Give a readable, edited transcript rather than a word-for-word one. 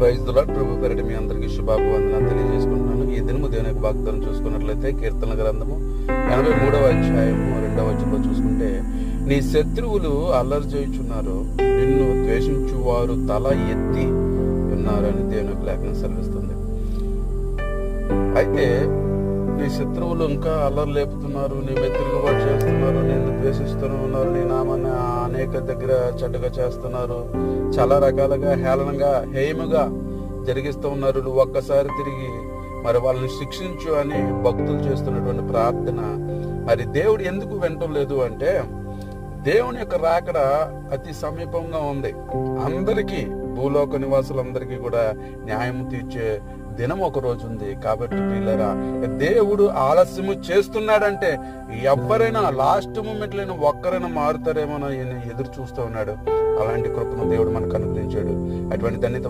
Praise the lord. ప్రభు పేరిట మీ అందరికీ శుభాభివందనాలు తెలియజేసుకుంటున్నాను. ఈ దినము దేవుని యొక్క వాగ్దానం చూసుకున్నట్లయితే కీర్తనల గ్రంథము 83వ అధ్యాయము 2వ వచనంలో చూసుకుంటే, నీ శత్రువులు అల్లరి చేయుచున్నారు, నిన్ను ద్వేషించు వారు తల ఎత్తి ఉన్నారు అని దేవుని యొక్క లేఖనం సెలవిస్తుంది. అయితే నీ శత్రువులు ఇంకా అల్లరి లేపుతున్నారు, నీ తిరుగుబాటు చేస్తున్నారు, నిన్ను ద్వేషిస్తూనే ఉన్నారు, నీ నామాన్ని అనేక దగ్గర చెడ్డగా చేస్తున్నారు, చాలా రకాలుగా హేళనంగా హేయముగా జరిగిస్తూ ఉన్నారు. నువ్వు ఒక్కసారి తిరిగి మరి వాళ్ళని శిక్షించు అని భక్తులు చేస్తున్నటువంటి ప్రార్థన మరి దేవుడు ఎందుకు వినటం లేదు అంటే, దేవుని యొక్క రాకడ అతి సమీపంగా ఉంది. అందరికీ, భూలోక నివాసులందరికీ కూడా న్యాయం తీర్చే దినం ఒక రోజు ఉంది. కాబట్టి ప్రియులారా, దేవుడు ఆలస్యము చేస్తున్నాడంటే ఎవరైనా లాస్ట్ మూమెంట్ లేని ఒక్కరైనా మారుతారేమో ఎదురు చూస్తూ ఉన్నాడు. అలాంటి కృపను దేవుడు మనకు అనుగ్రహించాడు. అటువంటి ధన్యత